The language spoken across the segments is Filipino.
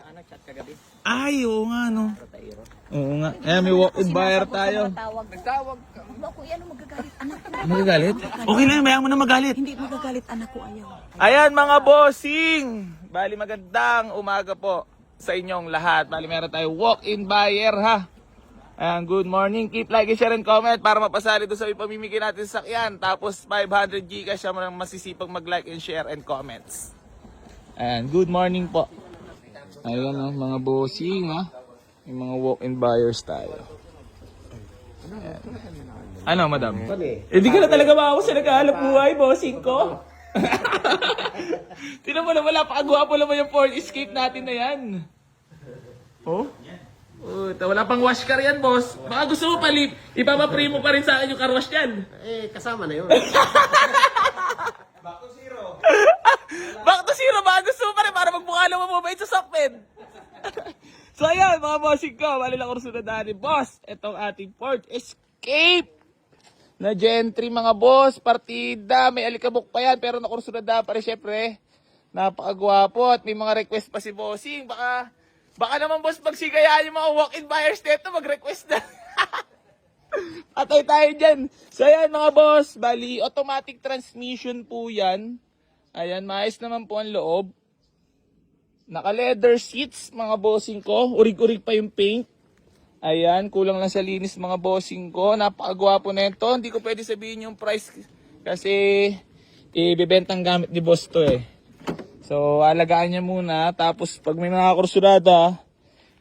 nag-chat kagabi. Ay, oo nga, no. Rotairo. Oo nga. Eh, may walk-in buyer tayo. Nagtawag. Ako, yan ang magagalit. Anak ko. Magagalit? Okay lang, bayang mo na magalit. Hindi magagalit, anak ko, ayaw. Ayan mga bossing! Bali magandang umaga po sa inyong lahat. Bali meron tayo walk-in buyer ha. Ayan, good morning. Keep like, share, and comment para mapasali doon sa ipamimigay natin sa sakyan. Tapos 500 Gcash siya mo nang masisipag mag-like and share and comments. Ayan, good morning po. Ayan o, mga bossing ha. Yung mga walk-in buyers tayo. Ayan. Ano, madam? Hindi ka na talaga maawa sa naghahalap buhay, bossing ko. Tinan mo na wala, pakagwapo naman yung Ford Escape natin na yan. Oh? Wala pang wash car yan, boss. Baka gusto mo palip, ipapapre mo pa rin sa akin yung car wash yan. Eh, kasama na yun. Back to zero, baka gusto mo pa rin para magmukha naman mabait sa sakmen. So ayan, mga bossing ko, bali lang kurso na dali. Boss, itong ating Ford Escape na gentry mga boss, partida, may alikabok pa yan, pero nakurso na pa rin syempre. Napakagwapo at may mga request pa si bossing. Baka naman boss, pagsigayaan yung mga walk-in buyers dito, mag-request na. Patay tayo dyan. So ayan mga boss, bali automatic transmission po yan. Ayan, maayos naman po ang loob. Naka-leather seats mga bossing ko. Urig-urig pa yung paint. Ayan, kulang lang sa linis mga bossing ko. Napakagwapo na ito. Hindi ko pwede sabihin yung price kasi ibebentang gamit ni boss to eh. So, alagaan niya muna. Tapos, pag may mga kursurada,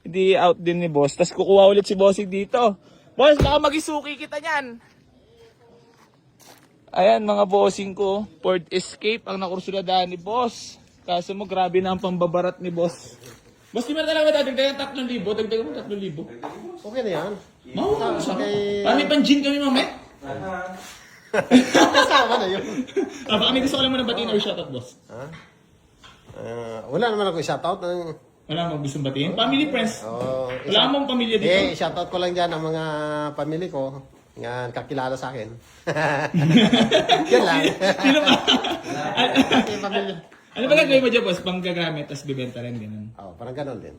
hindi out din ni boss. Tapos, kukuha ulit si bossing dito. Boss, baka magisuki kita niyan. Ayan, mga bossing ko. Ford Escape ang nakursuradahan ni boss. Kaso mo, grabe na ang pambabarat ni boss. Boss, di mo na talaga dadagdagan 3,000. Dagdagan mo 3,000. Okay na yan. Mawala mo sa Okay. Parang may pang-gin kami, mamaya. Kasama na yun. Baka may gusto ko lang muna batiin or shoutout, boss. Ha? Wala naman ako i-shoutout. Wala mo gustong batiin? Family, friends. Wala i-shout- mong pamilya dito. Eh, shoutout ko lang dyan ang mga pamilya ko. Nga kakilala sa akin. Yan lang. Sino ba? Yung pamilya. Ano ba gagawin mo dyan, boss? Panggagamit, tapos bibenta rin, ganun. Parang ganon din.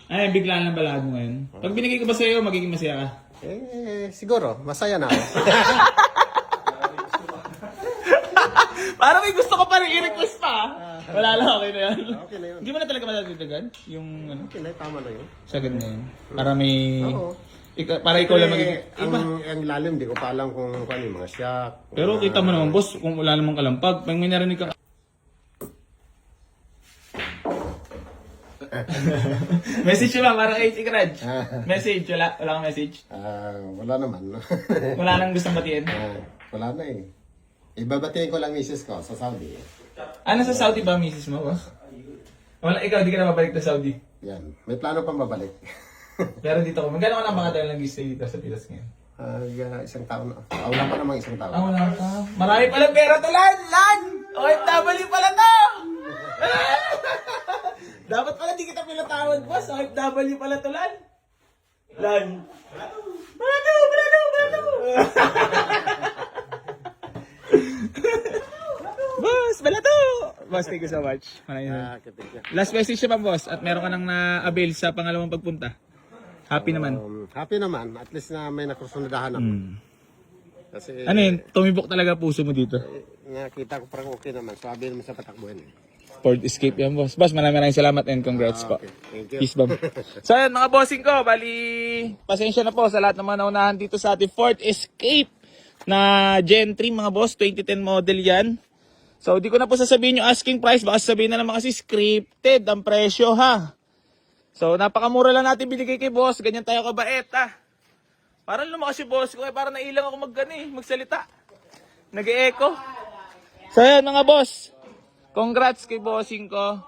Ay, biglaan lang balad mo ngayon. Pag binigay ko ba sa'yo, magiging masaya ka? Siguro, masaya na ako. Parang may gusto ko pa rin i-request pa. Wala lang, okay na yan. Okay na yun. Hindi mo na talaga madadagdagan? Yung ano? Okay na, tama na yun. Sagad na yun. Para may... Oo. Para ikaw lang magiging... Ang lalim, di ko pa alam kung ano yung mga shock. Pero kita mo naman, boss, kung wala namang kalampag, pag may narinig ka... Message ba? Parang kay Raj. Message, wala kang message. Wala naman. Wala nang gustong batiin. Wala na eh. Ibabatiin ko lang misis ko sa Saudi. Ano sa Saudi ba, misis mo, boss? Wala, ikaw, di ka na mabalik na Saudi. Yan. May plano pang mabalik. Pero dito ko, magkano ka na mga tayo nag-stay dito sa Pilas ngayon? Isang taon na. Wala pa namang isang taon. Wala ka. Marami palang pera to, Lan! OFW pala to! Dapat pala di kita pinatawad, boss. OFW pala to, Lan. Balato! Boss, balato! Boss, thank you so much. Last message naman, boss. At meron ka nang na-avail sa pangalawang pagpunta. Happy naman. Happy naman. At least na may nakursunadahan ako. Kasi Ano yun? Tumibok talaga puso mo dito. nakita ko parang okay naman. Sabi naman sa patakbuhan eh. Ford Escape yan, boss. Boss, maraming salamat and congrats po. Okay. Thank you. Peace bomb. So ayan mga bossing ko, bali pasensya na po sa lahat ng mga naunahan dito sa ating Ford Escape na Gen 3 mga boss, 2010 model yan. So di ko na po sasabihin yung asking price, baka sasabihin na naman kasi scripted ang presyo ha. So napakamura lang natin binigay kay boss, ganyan tayo kabait ha. Parang lumakas si boss ko, parang nailang ako magsalita. Nag-e-echo. So ayan mga boss, congrats kay bossing ko.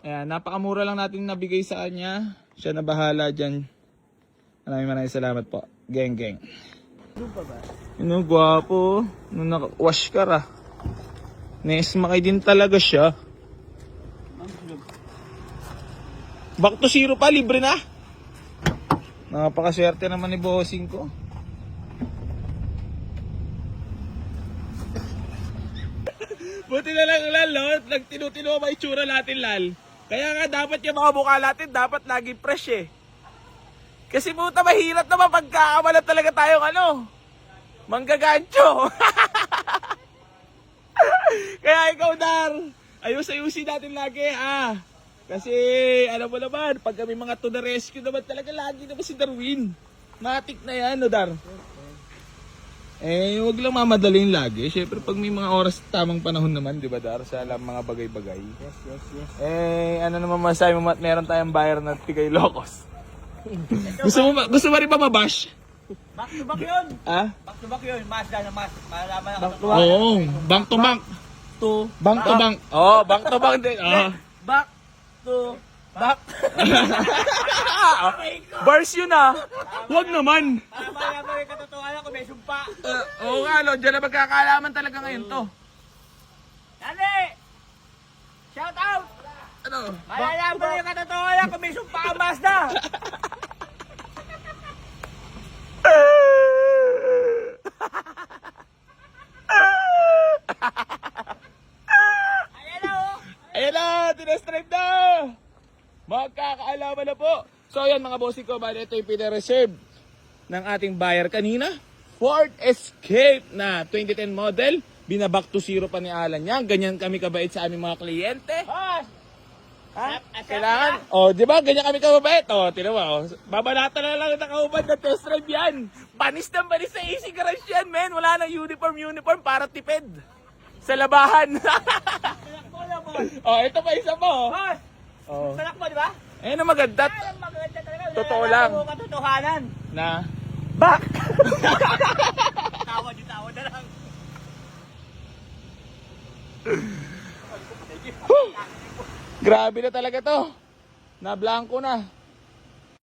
Ayan, napakamura lang natin nabigay sa kanya. Siya na bahala dyan. Maraming salamat po. Geng. Ano, gwapo. Nung naka-wash ka ra. Nesmakay din talaga siya. Back to zero pa, libre na. Napakaswerte naman ni bossing ko. Buti na lang, Lal, no? Nagtinu-tinu ang itsura natin, Lal. Kaya nga dapat yung mga mukha natin dapat lagi fresh eh. Kasi puta mahirap naman pagkakamalan talaga tayong manggagancho. Kaya ikaw Dar, ayusin natin lagi Kasi alam mo naman, pag kami mga to the rescue naman talaga lagi naman si Darwin. Matik na yan Dar. Eh, wag lang mamadalin lagi. Siyempre, pag may mga oras tamang panahon naman, di ba, Dar? Sa alam mga bagay-bagay. Yes. Eh, ano naman masabi mo, meron tayong buyer na tigay locos. gusto mo rin ba mabash? Back to back yun. Back to back yun. Mazda na mas. Malalaman na katapuan. Oo, bank to bank. Bank to bank. Oo, bank to bank din. Back to back. Bars yun Wag naman. Para malaman yung katotohanan ko may sumpa. Oo nga, dyan na magkakaalaman talaga ngayon to. Dali! Shout out! Ano? Malalaman yung katotohanan ko may sumpa ang Mazda. Ayan na Ayan na, tinastrive na! Magkakaalaman na po. So ayan mga bossing ko, bali ito yung pina-reserve ng ating buyer kanina. Ford Escape na 2010 model. Binaback to zero pa ni Alan yan. Ganyan kami kabait sa aming mga kliyente. Boss! Kailangan, di ba? Ganyan kami kababait. Tinan mo, babalatan na lang nakahubad na test drive yan. Panis na panis sa AC Garage yan, men. Wala nang uniform para tipid. Sa labahan. Salakbo na, boss. Ito pa isa po. Boss! Salakbo, di ba? Ayun ang maganda. Ay, ang maganda talaga. Totoo Malalaman lang. mo ang katotohanan. Na, Back! Tawa na lang. grabe na talaga to. Na blanco na.